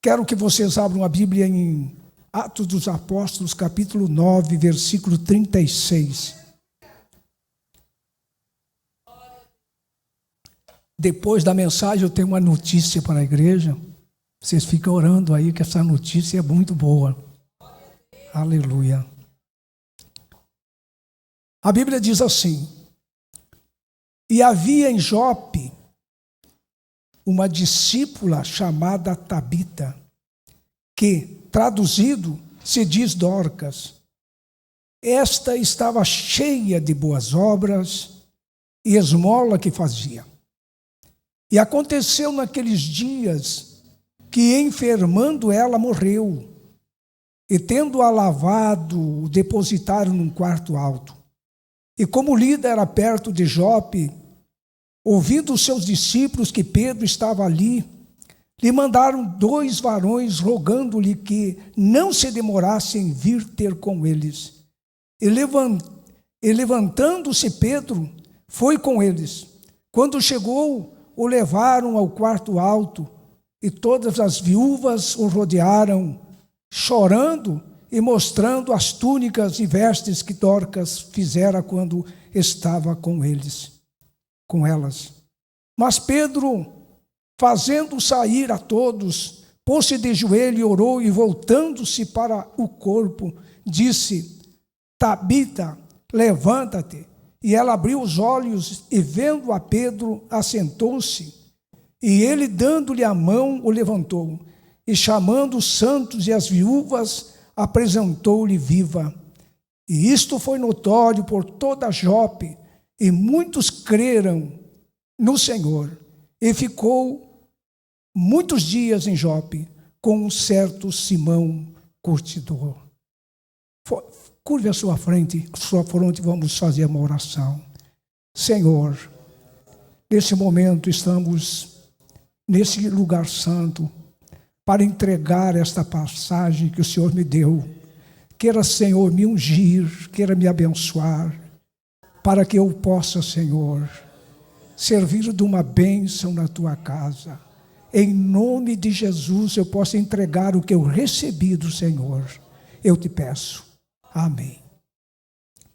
Quero que vocês abram a Bíblia em Atos dos Apóstolos, capítulo 9, versículo 36. Depois da mensagem eu tenho uma notícia para a igreja. Vocês ficam orando aí que essa notícia é muito boa. Aleluia. A Bíblia diz assim: e havia em Jope uma discípula chamada Tabita, que, traduzido, se diz Dorcas. Esta estava cheia de boas obras e esmola que fazia. E aconteceu naqueles dias que, enfermando ela, morreu. E tendo-a lavado, o depositaram num quarto alto. E como Lida era perto de Jope, ouvindo os seus discípulos que Pedro estava ali, lhe mandaram 2 varões, rogando-lhe que não se demorasse em vir ter com eles. E levantando-se Pedro, foi com eles. Quando chegou, o levaram ao quarto alto, e todas as viúvas o rodearam, chorando e mostrando as túnicas e vestes que Dorcas fizera quando estava com elas. Mas Pedro, fazendo sair a todos, pôs-se de joelho e orou, e voltando-se para o corpo, disse: Tabita, levanta-te. E ela abriu os olhos e, vendo a Pedro, assentou-se. E ele, dando-lhe a mão, o levantou. E chamando os santos e as viúvas, apresentou-lhe viva. E isto foi notório por toda Jope, e muitos creram no Senhor. E ficou muitos dias em Jope com um certo Simão curtidor. Curve a sua fronte, vamos fazer uma oração. Senhor, nesse momento estamos nesse lugar santo para entregar esta passagem que o Senhor me deu. Queira, Senhor, me ungir, queira me abençoar, para que eu possa, Senhor, servir de uma bênção na tua casa. Em nome de Jesus, eu posso entregar o que eu recebi do Senhor. Eu te peço. Amém.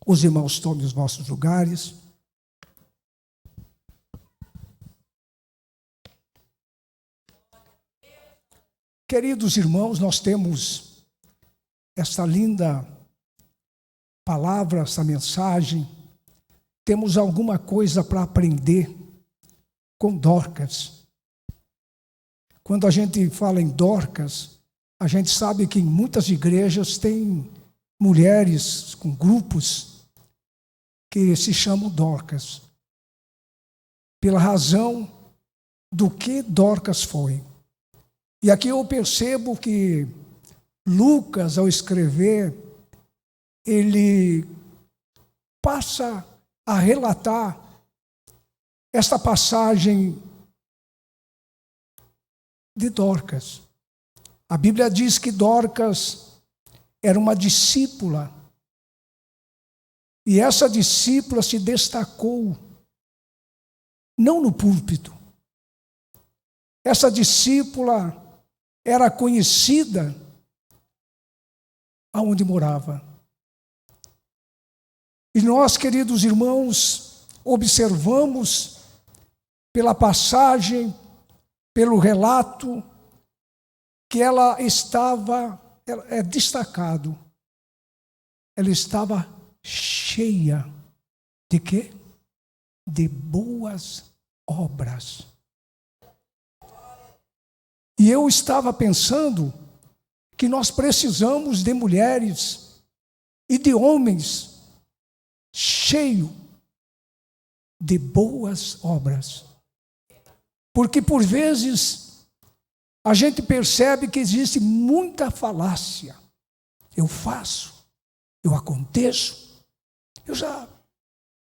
Os irmãos tomem os vossos lugares. Queridos irmãos, nós temos esta linda palavra, essa mensagem. Temos alguma coisa para aprender com Dorcas. Quando a gente fala em Dorcas, a gente sabe que em muitas igrejas tem mulheres com grupos que se chamam Dorcas, pela razão do que Dorcas foi. E aqui eu percebo que Lucas, ao escrever, ele passa a relatar esta passagem de Dorcas. A Bíblia diz que Dorcas era uma discípula, e essa discípula se destacou, não no púlpito. Essa discípula era conhecida aonde morava. E nós, queridos irmãos, observamos pela passagem, pelo relato, que ela estava, é destacado, ela estava cheia de quê? De boas obras. E eu estava pensando que nós precisamos de mulheres e de homens cheios de boas obras. Porque por vezes a gente percebe que existe muita falácia. Eu faço, eu aconteço. Eu já,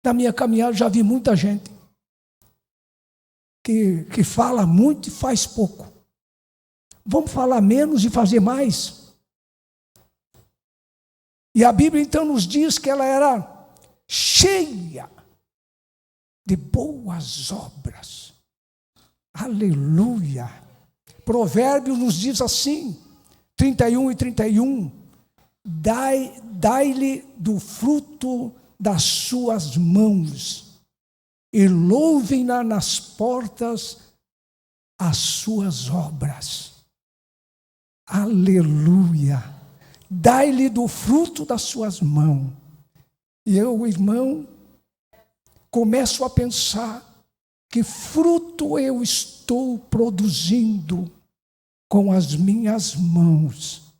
na minha caminhada, já vi muita gente que fala muito e faz pouco. Vamos falar menos e fazer mais. E a Bíblia então nos diz que ela era cheia de boas obras. Aleluia! Provérbios nos diz assim, 31 e 31, dai-lhe do fruto das suas mãos, e louvem-na nas portas as suas obras. Aleluia! Dai-lhe do fruto das suas mãos. E eu, irmão, começo a pensar que fruto eu estou produzindo com as minhas mãos.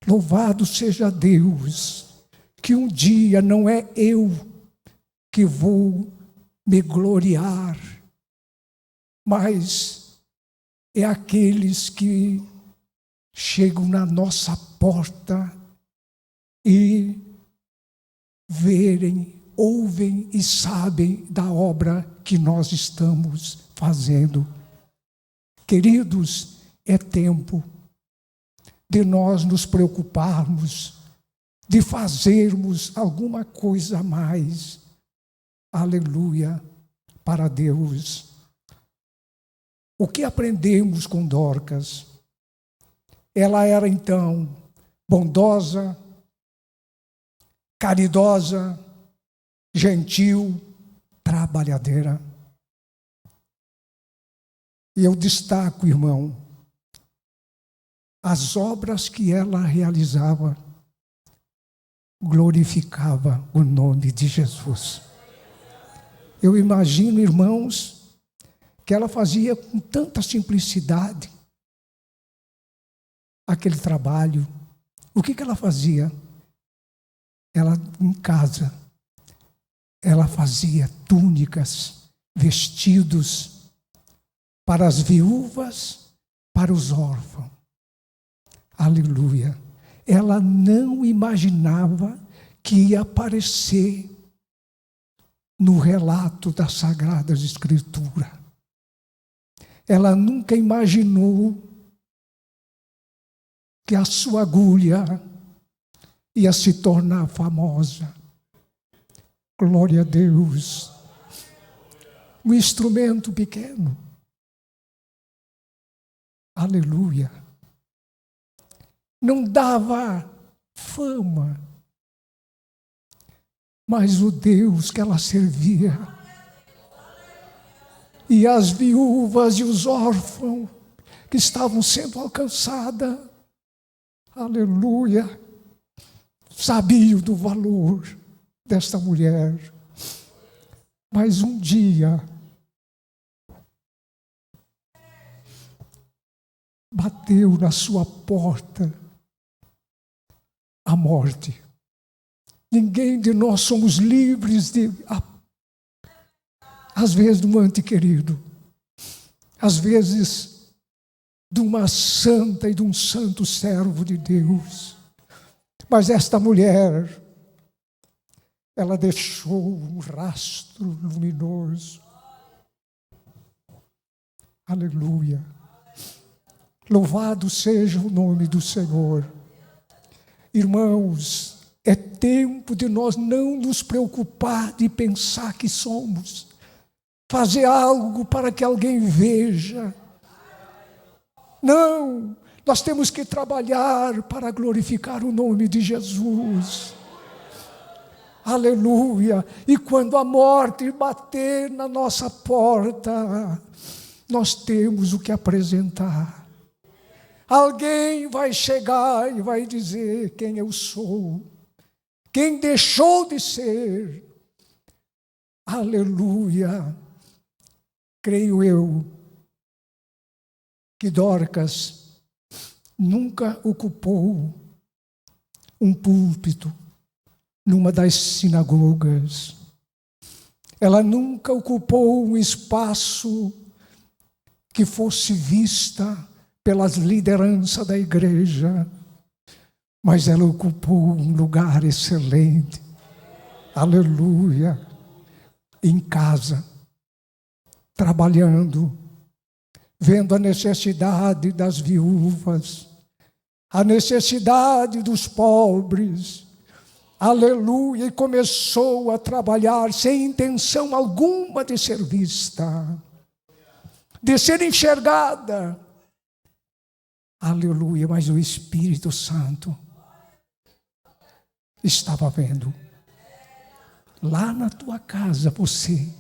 Louvado seja Deus, que um dia não é eu que vou me gloriar, mas é aqueles que chegam na nossa porta e verem, ouvem e sabem da obra que nós estamos fazendo. Queridos, é tempo de nós nos preocuparmos, de fazermos alguma coisa a mais. Aleluia, para Deus. O que aprendemos com Dorcas? Ela era então bondosa, caridosa, gentil, trabalhadeira. E eu destaco, irmão, as obras que ela realizava glorificava o nome de Jesus. Eu imagino, irmãos, que ela fazia com tanta simplicidade aquele trabalho. O que ela fazia? Ela, em casa, ela fazia túnicas, vestidos para as viúvas, para os órfãos. Aleluia. Ela não imaginava que ia aparecer no relato das Sagradas Escrituras. Ela nunca imaginou que a sua agulha ia se tornar famosa. Glória a Deus. Um instrumento pequeno. Aleluia. Não dava fama, mas o Deus que ela servia, e as viúvas e os órfãos que estavam sendo alcançados, aleluia, sabiam do valor desta mulher. Mas um dia bateu na sua porta a morte. Ninguém de nós somos livres de, às vezes, de um ente querido, às vezes, de uma santa e de um santo servo de Deus. Mas esta mulher, ela deixou um rastro luminoso. Aleluia. Louvado seja o nome do Senhor. Irmãos, é tempo de nós não nos preocupar de pensar que somos. Fazer algo para que alguém veja. Não, nós temos que trabalhar para glorificar o nome de Jesus. Aleluia. E quando a morte bater na nossa porta, nós temos o que apresentar. Alguém vai chegar e vai dizer quem eu sou, quem deixou de ser. Aleluia. Creio eu que Dorcas nunca ocupou um púlpito numa das sinagogas. Ela nunca ocupou um espaço que fosse vista pelas lideranças da igreja, mas ela ocupou um lugar excelente, aleluia, em casa, trabalhando, vendo a necessidade das viúvas, a necessidade dos pobres, aleluia, e começou a trabalhar sem intenção alguma de ser vista, de ser enxergada. Aleluia, mas o Espírito Santo estava vendo. Lá na tua casa você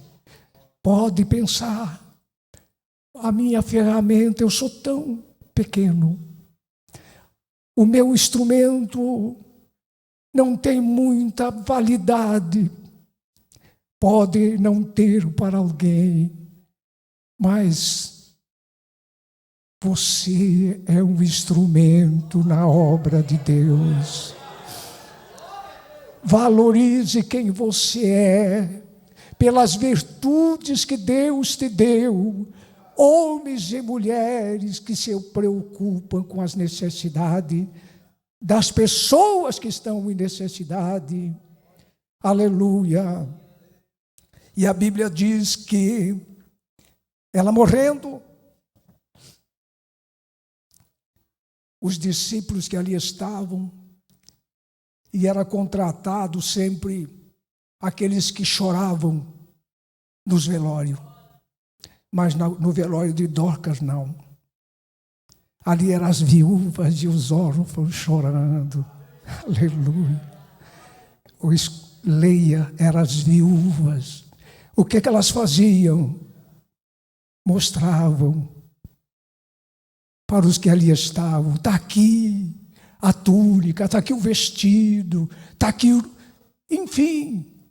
pode pensar: a minha ferramenta, eu sou tão pequeno, o meu instrumento não tem muita validade, pode não ter para alguém, mas você é um instrumento na obra de Deus. Valorize quem você é, pelas virtudes que Deus te deu. Homens e mulheres que se preocupam com as necessidades das pessoas que estão em necessidade. Aleluia. E a Bíblia diz que ela morrendo, os discípulos que ali estavam, e era contratado sempre aqueles que choravam nos velórios, mas no velório de Dorcas não. Ali eram as viúvas e os órfãos chorando. Aleluia. Leia, eram as viúvas. O que elas faziam? Mostravam para os que ali estavam: está aqui a túnica, está aqui o vestido, está aqui, enfim,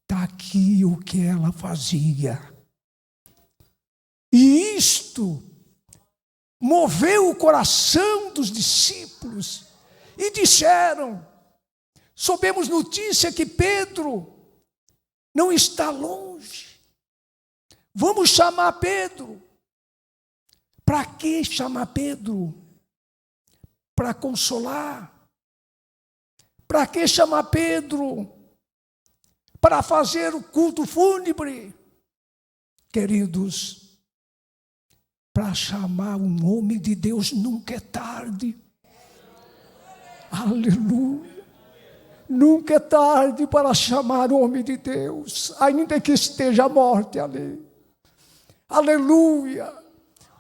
está aqui o que ela fazia. E isto moveu o coração dos discípulos e disseram: soubemos notícia que Pedro não está longe, vamos chamar Pedro. Para que chamar Pedro? Para consolar. Para que chamar Pedro? Para fazer o culto fúnebre. Queridos, para chamar um homem de Deus nunca é tarde. Aleluia. Nunca é tarde para chamar o homem de Deus, ainda que esteja a morte ali. Aleluia.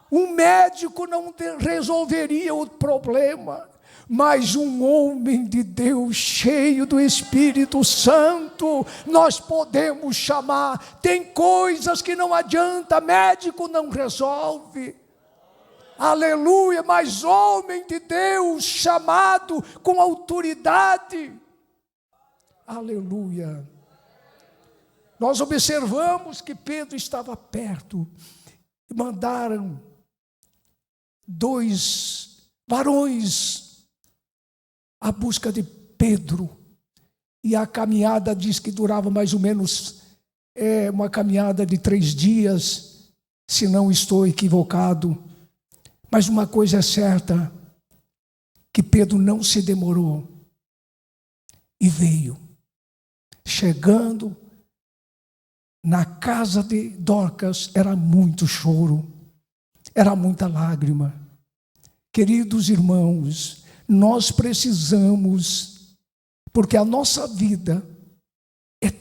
Um médico não resolveria o problema, mas um homem de Deus cheio do Espírito Santo, nós podemos chamar. Tem coisas que não adianta, médico não resolve. Aleluia, mas homem de Deus chamado com autoridade. Aleluia. Nós observamos que Pedro estava perto e mandaram 2 varões à busca de Pedro. E a caminhada diz que durava mais ou menos uma caminhada de 3 dias, se não estou equivocado. Mas uma coisa é certa, que Pedro não se demorou e veio. Chegando na casa de Dorcas, era muito choro, era muita lágrima. Queridos irmãos, nós precisamos, porque a nossa vida é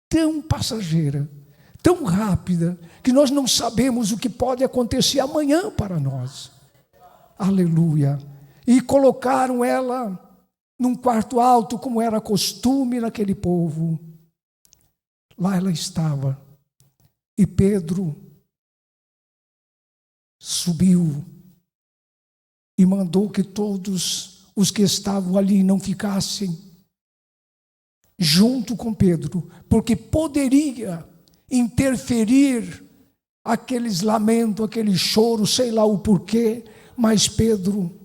tão passageira, tão rápida, que nós não sabemos o que pode acontecer amanhã para nós. Aleluia. E colocaram ela num quarto alto, como era costume naquele povo. Lá ela estava. E Pedro subiu e mandou que todos os que estavam ali não ficassem junto com Pedro, porque poderia interferir aqueles lamentos, aquele choro, sei lá o porquê, mas Pedro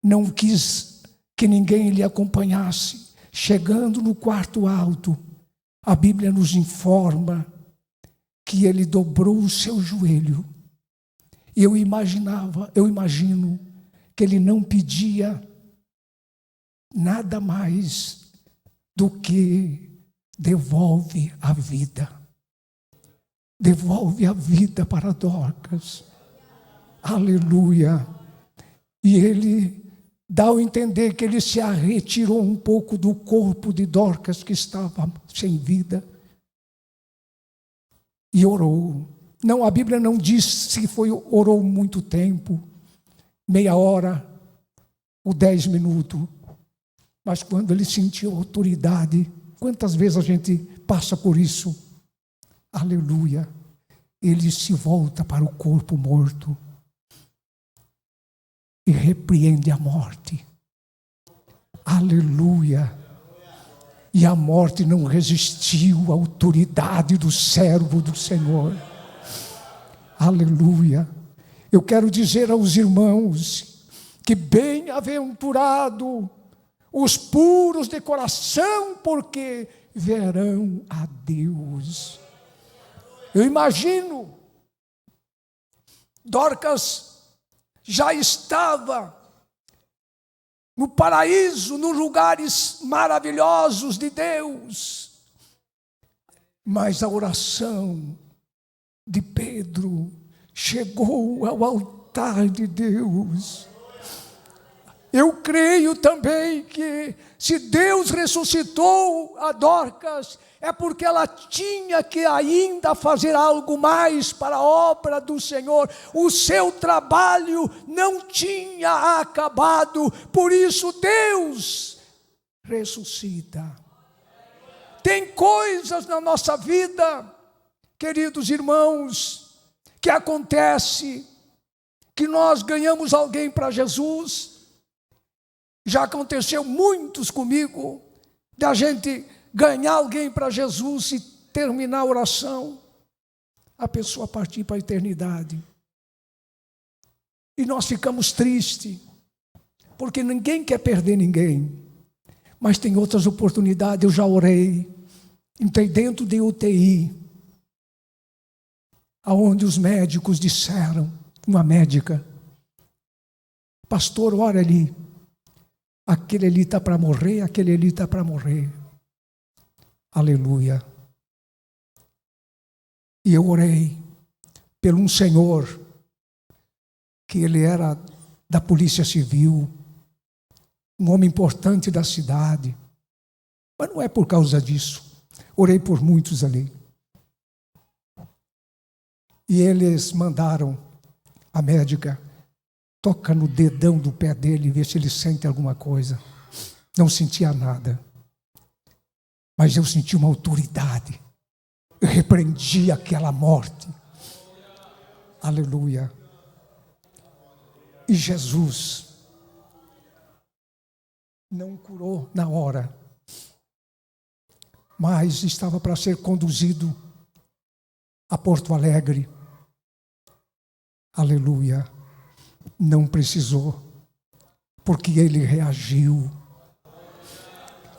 não quis que ninguém lhe acompanhasse. Chegando no quarto alto, a Bíblia nos informa que ele dobrou o seu joelho. E eu imagino que ele não pedia nada mais do que devolve a vida. Devolve a vida para Dorcas. Aleluia. E ele dá a entender que ele se retirou um pouco do corpo de Dorcas, que estava sem vida, e orou. Não, a Bíblia não diz se orou muito tempo, meia hora ou 10 minutos. Mas quando ele sentiu autoridade, quantas vezes a gente passa por isso? Aleluia. Ele se volta para o corpo morto e repreende a morte. Aleluia. E a morte não resistiu à autoridade do servo do Senhor. Aleluia. Eu quero dizer aos irmãos que bem-aventurado os puros de coração, porque verão a Deus. Eu imagino, Dorcas já estava no paraíso, nos lugares maravilhosos de Deus, mas a oração de Pedro chegou ao altar de Deus. Eu creio também que se Deus ressuscitou a Dorcas, é porque ela tinha que ainda fazer algo mais para a obra do Senhor. O seu trabalho não tinha acabado, por isso Deus ressuscita. Tem coisas na nossa vida, queridos irmãos, que acontece, que nós ganhamos alguém para Jesus. Já aconteceu muitos comigo, da gente ganhar alguém para Jesus e terminar a oração, a pessoa partir para a eternidade. E nós ficamos tristes, porque ninguém quer perder ninguém. Mas tem outras oportunidades. Eu já orei, entrei dentro de UTI, aonde os médicos disseram, uma médica, pastor, ora ali, aquele ali está para morrer, aquele ali está para morrer. Aleluia. E eu orei por um senhor, que ele era da Polícia Civil, um homem importante da cidade, mas não é por causa disso. Orei por muitos ali. E eles mandaram a médica, toca no dedão do pé dele e vê se ele sente alguma coisa. Não sentia nada. Mas eu senti uma autoridade. Eu repreendi aquela morte. Aleluia. E Jesus não curou na hora, mas estava para ser conduzido a Porto Alegre. Aleluia. Não precisou, porque ele reagiu.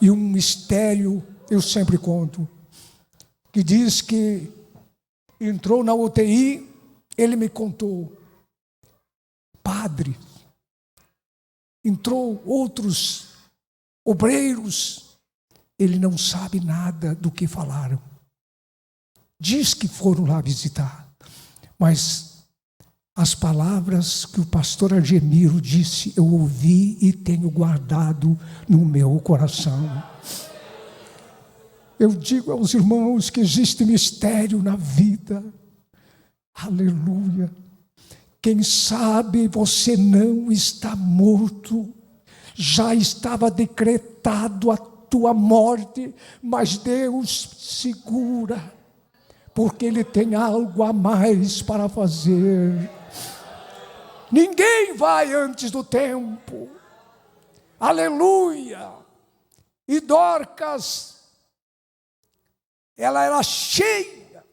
E um mistério, eu sempre conto, que diz que entrou na UTI, ele me contou, padre, entrou outros obreiros, ele não sabe nada do que falaram. Diz que foram lá visitar, mas as palavras que o pastor Argemiro disse, eu ouvi e tenho guardado no meu coração. Eu digo aos irmãos que existe mistério na vida. Aleluia. Quem sabe você não está morto, já estava decretado a tua morte, mas Deus segura, porque Ele tem algo a mais para fazer. Ninguém vai antes do tempo. Aleluia. E Dorcas, ela era cheia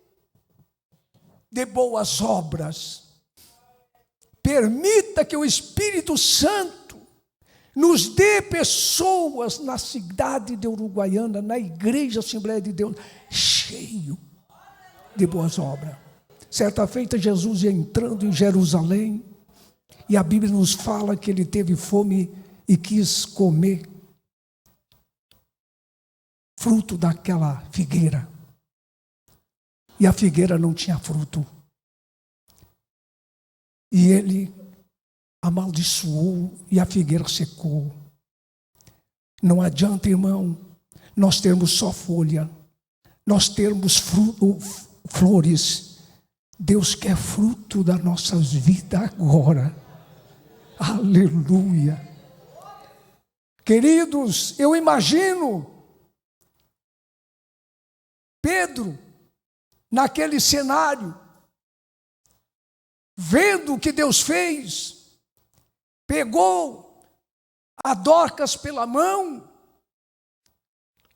de boas obras. Permita que o Espírito Santo nos dê pessoas na cidade de Uruguaiana, na Igreja Assembleia de Deus, cheio de boas obras. Certa feita, Jesus ia entrando em Jerusalém, e a Bíblia nos fala que ele teve fome e quis comer fruto daquela figueira. E a figueira não tinha fruto. E ele amaldiçoou e a figueira secou. Não adianta, irmão, nós termos só folha, nós termos flores. Deus quer fruto das nossas vidas agora. Aleluia. Queridos, eu imagino Pedro naquele cenário, vendo o que Deus fez, pegou a Dorcas pela mão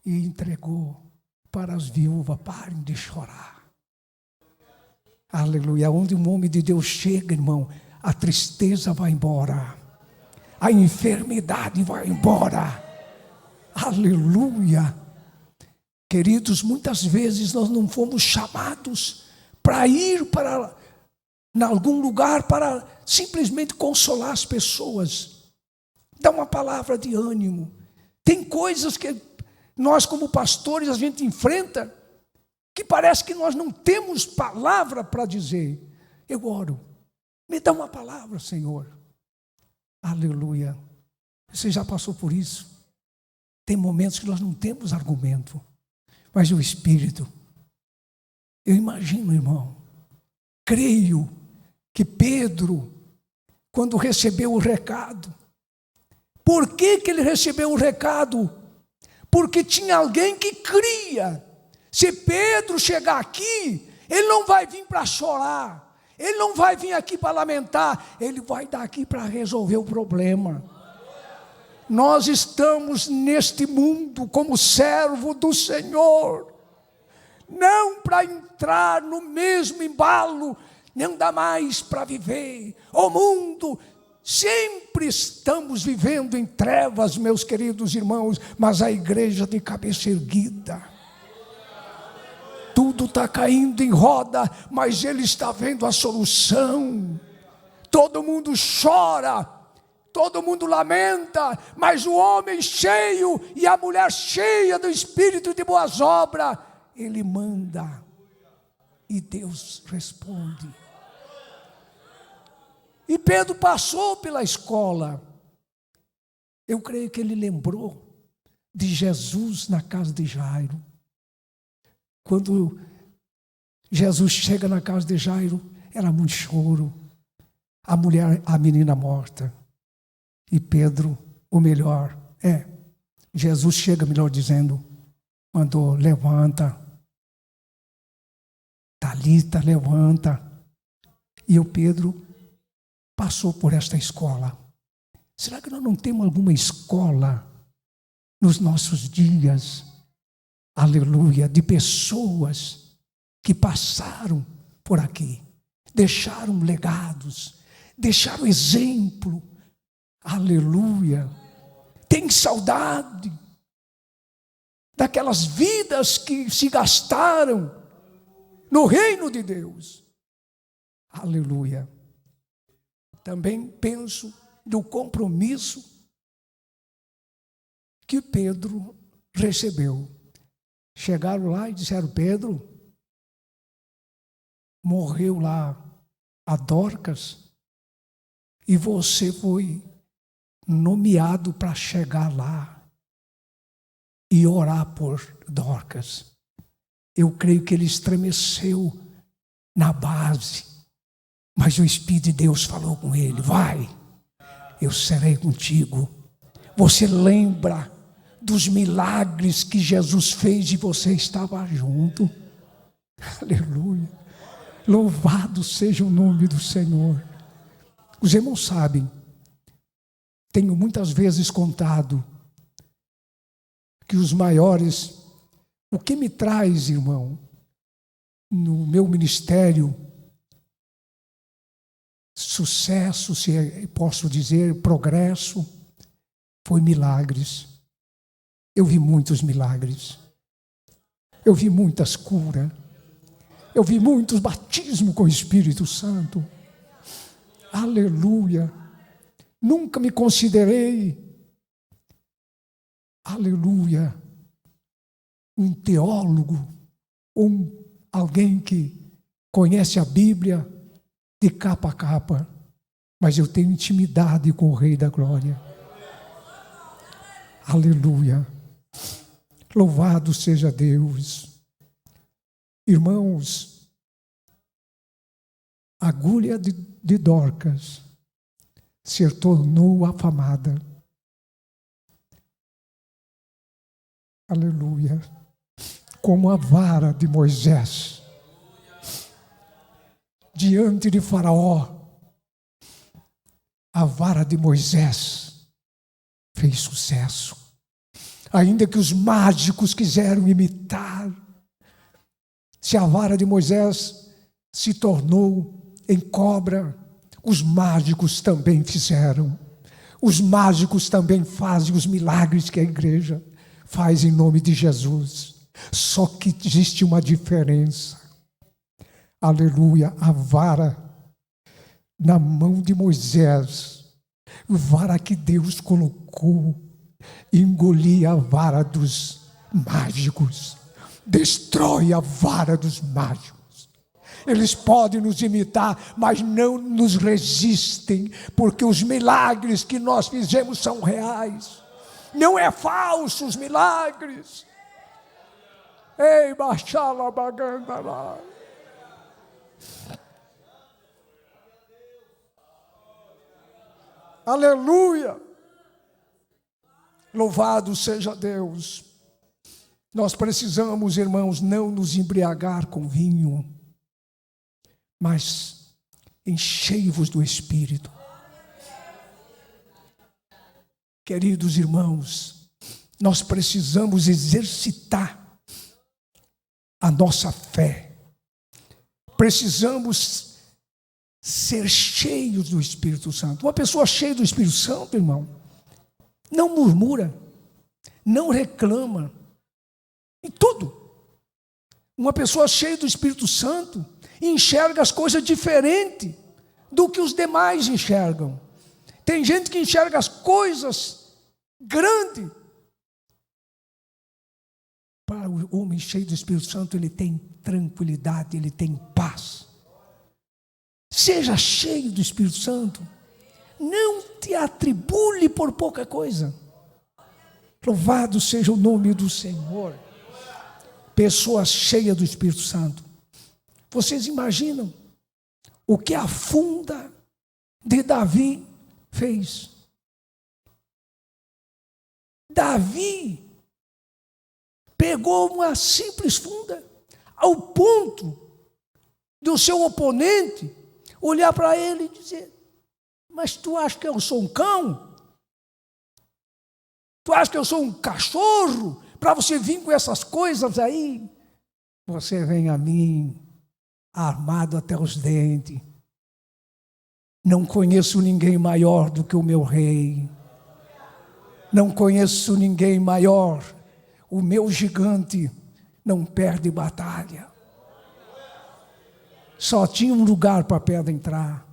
e entregou para as viúvas. Parem de chorar. Aleluia. Onde um homem de Deus chega, irmão, a tristeza vai embora, a enfermidade vai embora. Aleluia. Queridos, muitas vezes nós não fomos chamados para ir para em algum lugar para simplesmente consolar as pessoas, dar uma palavra de ânimo. Tem coisas que nós, como pastores, a gente enfrenta que parece que nós não temos palavra para dizer. Eu oro, me dá uma palavra, Senhor. Aleluia. Você já passou por isso? Tem momentos que nós não temos argumento, mas o Espírito, eu imagino, irmão, creio que Pedro, quando recebeu o recado, por que ele recebeu o recado? Porque tinha alguém que cria. Se Pedro chegar aqui, ele não vai vir para chorar, ele não vai vir aqui para lamentar, ele vai dar aqui para resolver o problema. Nós estamos neste mundo como servo do Senhor, não para entrar no mesmo embalo, não dá mais para viver. O mundo, sempre estamos vivendo em trevas, meus queridos irmãos, mas a igreja de cabeça erguida. Tudo está caindo em roda, mas Ele está vendo a solução. Todo mundo chora, todo mundo lamenta, mas o homem cheio e a mulher cheia do Espírito de boas obras, ele manda e Deus responde. E Pedro passou pela escola. Eu creio que ele lembrou de Jesus na casa de Jairo. Quando Jesus chega na casa de Jairo, era muito choro. A menina morta. E Pedro, ou melhor, Jesus chega, melhor dizendo, mandou, levanta. Talita, levanta. E o Pedro passou por esta escola. Será que nós não temos alguma escola nos nossos dias? Aleluia, de pessoas que passaram por aqui, deixaram legados, deixaram exemplo. Aleluia. Tem saudade daquelas vidas que se gastaram no reino de Deus. Aleluia. Também penso do compromisso que Pedro recebeu. Chegaram lá e disseram: Pedro, morreu lá a Dorcas e você foi nomeado para chegar lá e orar por Dorcas. Eu creio que ele estremeceu na base, mas o Espírito de Deus falou com ele: vai, eu serei contigo. Você lembra dos milagres que Jesus fez e você estava junto? Aleluia. Louvado seja o nome do Senhor. Os irmãos sabem, tenho muitas vezes contado que os maiores, o que me traz, irmão, no meu ministério, sucesso, se posso dizer, progresso, foi milagres. Eu vi muitos milagres. Eu vi muitas curas. Eu vi muitos batismos com o Espírito Santo. Aleluia. Nunca me considerei, aleluia, um teólogo, alguém que conhece a Bíblia de capa a capa, mas eu tenho intimidade com o Rei da Glória. Aleluia. Louvado seja Deus. Irmãos, a agulha de Dorcas se tornou afamada. Aleluia. Como a vara de Moisés diante de Faraó, a vara de Moisés fez sucesso. Ainda que os mágicos quiseram imitar, se a vara de Moisés se tornou em cobra, os mágicos também fizeram. Os mágicos também fazem os milagres que a igreja faz em nome de Jesus. Só que existe uma diferença. Aleluia, a vara na mão de Moisés, vara que Deus colocou, engolia a vara dos mágicos, destrói a vara dos mágicos. Eles podem nos imitar, mas não nos resistem, porque os milagres que nós fizemos são reais. Não é falso os milagres. Ei, Machala Bagandala. Aleluia. Louvado seja Deus. Nós precisamos, irmãos, não nos embriagar com vinho, mas enchei-vos do Espírito. Queridos irmãos, nós precisamos exercitar a nossa fé. Precisamos ser cheios do Espírito Santo. Uma pessoa cheia do Espírito Santo, irmão, não murmura, não reclama, em tudo. Uma pessoa cheia do Espírito Santo enxerga as coisas diferente do que os demais enxergam. Tem gente que enxerga as coisas grandes. Para o homem cheio do Espírito Santo, ele tem tranquilidade, ele tem paz. Seja cheio do Espírito Santo. Não te atribule por pouca coisa. Louvado seja o nome do Senhor. Pessoa cheia do Espírito Santo. Vocês imaginam o que a funda de Davi fez? Davi pegou uma simples funda, ao ponto do seu oponente olhar para ele e dizer: mas tu acha que eu sou um cão? Tu acha que eu sou um cachorro para você vir com essas coisas aí? Você vem a mim armado até os dentes. Não conheço ninguém maior do que o meu rei. Não conheço ninguém maior. O meu gigante não perde batalha. Só tinha um lugar para a pedra entrar.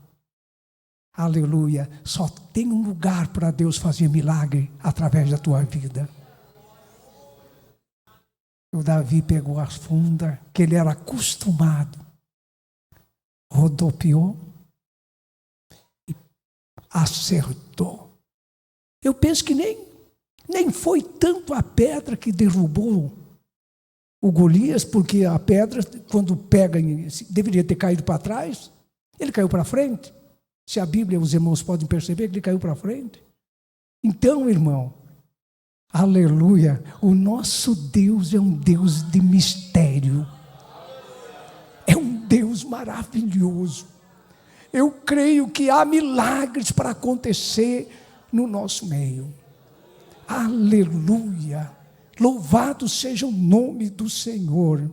Aleluia. Só tem um lugar para Deus fazer milagre através da tua vida. O Davi pegou a funda, que ele era acostumado, rodopiou e acertou. Eu penso que nem foi tanto a pedra que derrubou o Golias, porque a pedra, quando pega, deveria ter caído para trás, ele caiu para frente. Se a Bíblia, os irmãos podem perceber que ele caiu para frente. Então, irmão, aleluia, o nosso Deus é um Deus de mistério. É um Deus maravilhoso. Eu creio que há milagres para acontecer no nosso meio. Aleluia. Louvado seja o nome do Senhor.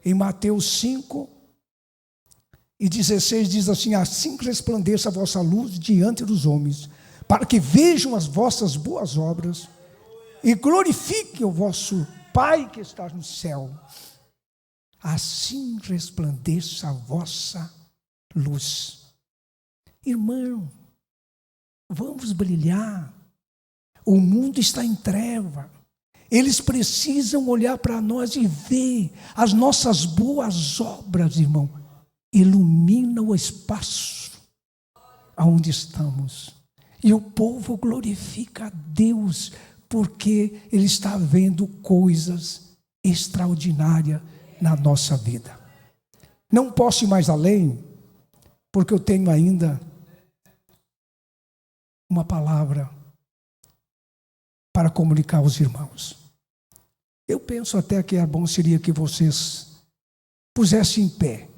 Em Mateus 5:16 diz assim: assim resplandeça a vossa luz diante dos homens, para que vejam as vossas boas obras e glorifiquem o vosso Pai que está no céu. Assim resplandeça a vossa luz. Irmão, vamos brilhar. O mundo está em treva. Eles precisam olhar para nós e ver as nossas boas obras, irmão. Ilumina o espaço aonde estamos. E o povo glorifica a Deus, porque ele está vendo coisas extraordinárias na nossa vida. Não posso ir mais além, porque eu tenho ainda uma palavra para comunicar aos irmãos. Eu penso até que é bom seria que vocês pusessem em pé.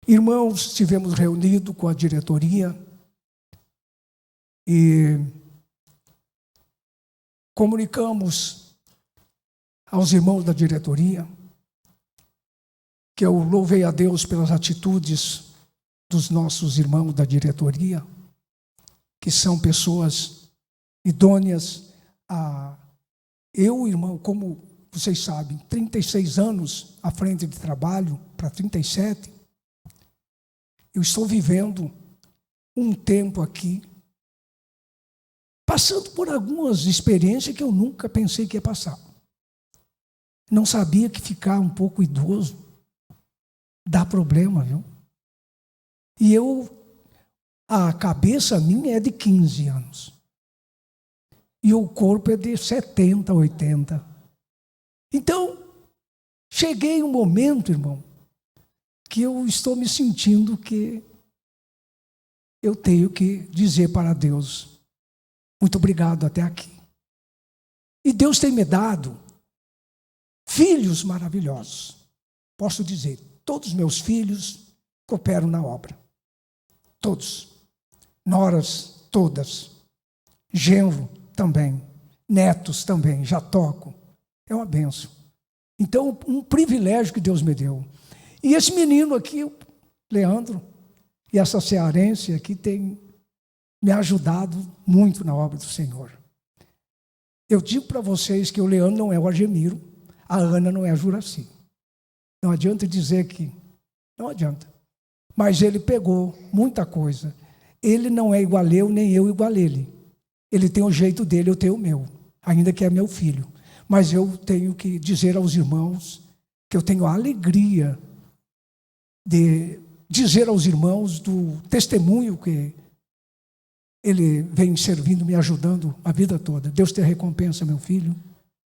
Irmãos, estivemos reunidos com a diretoria e comunicamos aos irmãos da diretoria que eu louvei a Deus pelas atitudes dos nossos irmãos da diretoria, que são pessoas idôneas. Eu, irmão, como vocês sabem, 36 anos à frente de trabalho, para 37, eu estou vivendo um tempo aqui, passando por algumas experiências que eu nunca pensei que ia passar. Não sabia que ficar um pouco idoso dá problema, viu? E a cabeça minha é de 15 anos. E o corpo é de 70, 80. Então, cheguei um momento, irmão, que eu estou me sentindo que eu tenho que dizer para Deus, muito obrigado até aqui. E Deus tem me dado filhos maravilhosos. Posso dizer, todos os meus filhos cooperam na obra. Todos. Noras, todas. Genro também. Netos também, já toco. É uma bênção. Então, um privilégio que Deus me deu. E esse menino aqui, o Leandro, e essa cearense aqui tem me ajudado muito na obra do Senhor. Eu digo para vocês que o Leandro não é o Argemiro, a Ana não é a Juraci. Não adianta dizer que... Não adianta. Mas ele pegou muita coisa. Ele não é igual a eu, nem eu igual a ele. Ele tem o jeito dele, eu tenho o meu. Ainda que é meu filho. Mas eu tenho que dizer aos irmãos que eu tenho a alegria de dizer aos irmãos do testemunho que ele vem servindo, me ajudando a vida toda. Deus te recompensa, meu filho,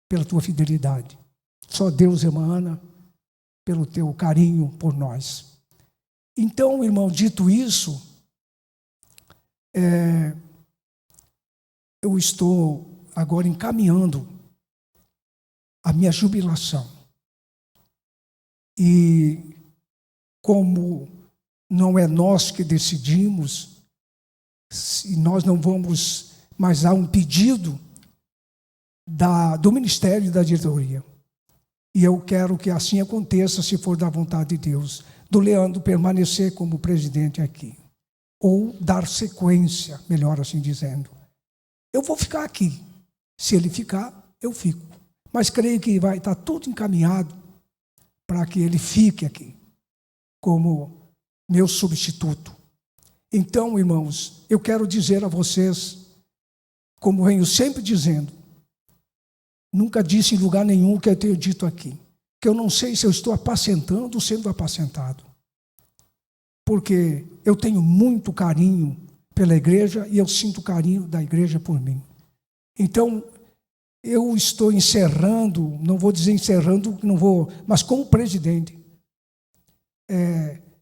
pela tua fidelidade. Só Deus, irmã Ana, pelo teu carinho por nós. Então, irmão, dito isso, eu estou agora encaminhando a minha jubilação. E como não é nós que decidimos, se nós não vamos, mas há um pedido do Ministério e da diretoria. E eu quero que assim aconteça, se for da vontade de Deus, do Leandro permanecer como presidente aqui. Ou dar sequência, melhor assim dizendo. Eu vou ficar aqui. Se ele ficar, eu fico. Mas creio que vai estar tudo encaminhado para que ele fique aqui, como meu substituto. Então, irmãos, eu quero dizer a vocês, como venho sempre dizendo, nunca disse em lugar nenhum o que eu tenho dito aqui, que eu não sei se eu estou apacentando ou sendo apacentado. Porque eu tenho muito carinho pela igreja e eu sinto o carinho da igreja por mim. Então, eu estou encerrando, não vou dizer encerrando, não vou, mas como presidente.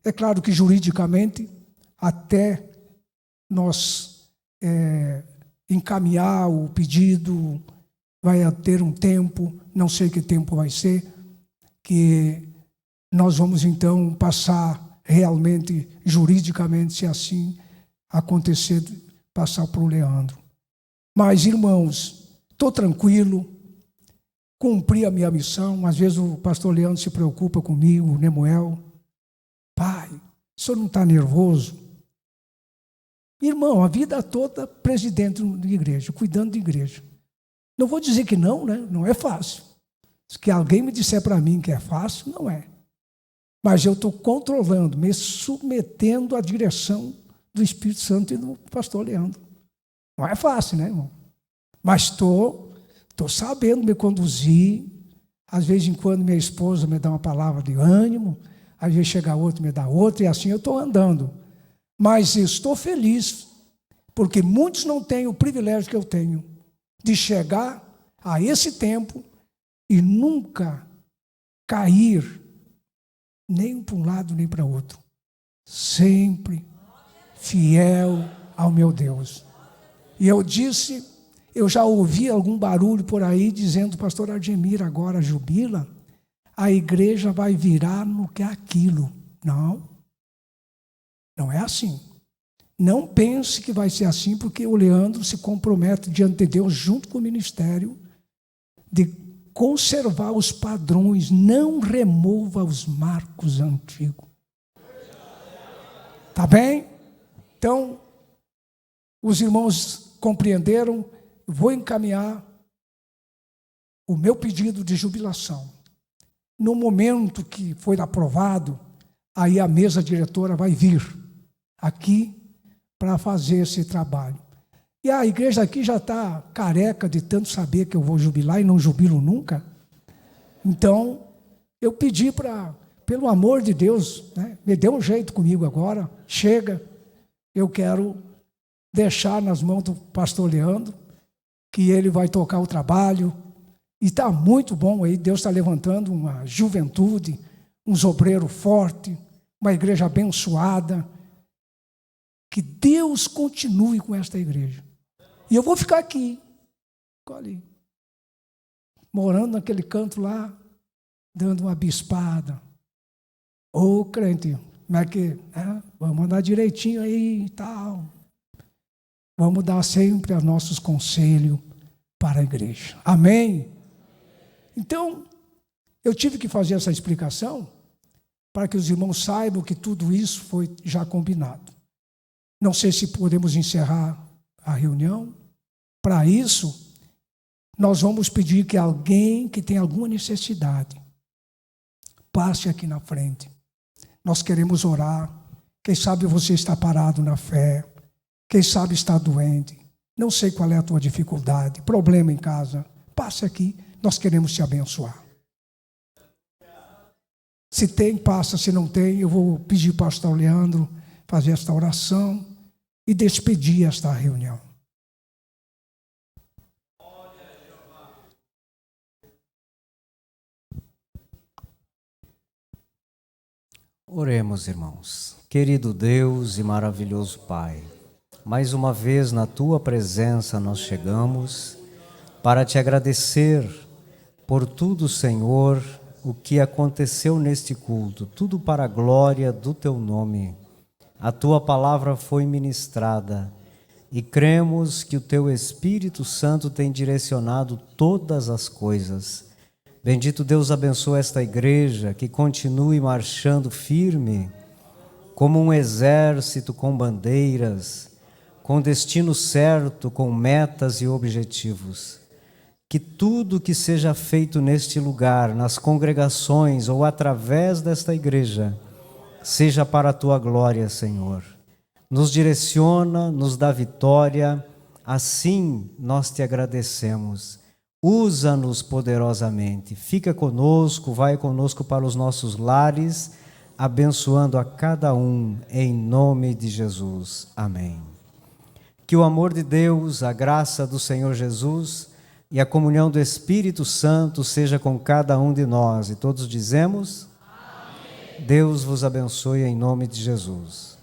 É claro que juridicamente, até nós encaminhar o pedido, vai ter um tempo, não sei que tempo vai ser, que nós vamos então passar realmente, juridicamente, se assim acontecer, passar para o Leandro. Mas, irmãos, estou tranquilo, cumpri a minha missão. Às vezes o pastor Leandro se preocupa comigo, o Nemuel. Pai, o senhor não está nervoso? Irmão, a vida toda presidente de igreja, cuidando de igreja. Não vou dizer que não, né? Não é fácil. Se que alguém me disser para mim que é fácil, não é. Mas eu estou controlando, me submetendo à direção do Espírito Santo e do pastor Leandro. Não é fácil, né, irmão? Mas estou sabendo me conduzir. Às vezes em quando minha esposa me dá uma palavra de ânimo, às vezes chega outro, me dá outra, e assim eu estou andando. Mas estou feliz, porque muitos não têm o privilégio que eu tenho de chegar a esse tempo e nunca cair nem para um lado nem para outro. Sempre fiel ao meu Deus. E eu disse, eu já ouvi algum barulho por aí dizendo, pastor Ademir, agora jubila, a igreja vai virar no que é aquilo. Não, não é assim. Não pense que vai ser assim, porque o Leandro se compromete diante de Deus, junto com o ministério, de conservar os padrões, não remova os marcos antigos. Tá bem? Então, os irmãos compreenderam, vou encaminhar o meu pedido de jubilação. No momento que for aprovado, aí a mesa diretora vai vir aqui para fazer esse trabalho. E a igreja aqui já está careca de tanto saber que eu vou jubilar e não jubilo nunca. Então, eu pedi para, pelo amor de Deus, né, me dê um jeito comigo agora, chega, eu quero deixar nas mãos do pastor Leandro, que ele vai tocar o trabalho, e está muito bom aí, Deus está levantando uma juventude, uns obreiros fortes, uma igreja abençoada, que Deus continue com esta igreja. E eu vou ficar aqui, ali, morando naquele canto lá, dando uma bispada. Ô crente, como é que, né? Vamos andar direitinho aí e tal. Vamos dar sempre os nossos conselhos para a igreja. Amém? Então, eu tive que fazer essa explicação para que os irmãos saibam que tudo isso foi já combinado. Não sei se podemos encerrar a reunião. Para isso, nós vamos pedir que alguém que tem alguma necessidade passe aqui na frente. Nós queremos orar. Quem sabe você está parado na fé. Quem sabe está doente. Não sei qual é a tua dificuldade, problema em casa. Passe aqui, nós queremos te abençoar. Se tem, passa. Se não tem, eu vou pedir para o pastor Leandro fazer esta oração e despedir esta reunião. Oremos, irmãos. Querido Deus e maravilhoso Pai, mais uma vez na Tua presença nós chegamos para Te agradecer por tudo, Senhor, o que aconteceu neste culto, tudo para a glória do Teu nome. A Tua palavra foi ministrada e cremos que o Teu Espírito Santo tem direcionado todas as coisas. Bendito Deus, abençoa esta igreja, que continue marchando firme, como um exército com bandeiras, com destino certo, com metas e objetivos. Que tudo que seja feito neste lugar, nas congregações ou através desta igreja, seja para a Tua glória, Senhor. Nos direciona, nos dá vitória, assim nós Te agradecemos. Usa-nos poderosamente, fica conosco, vai conosco para os nossos lares, abençoando a cada um, em nome de Jesus. Amém. Que o amor de Deus, a graça do Senhor Jesus e a comunhão do Espírito Santo seja com cada um de nós. E todos dizemos: amém. Deus vos abençoe em nome de Jesus.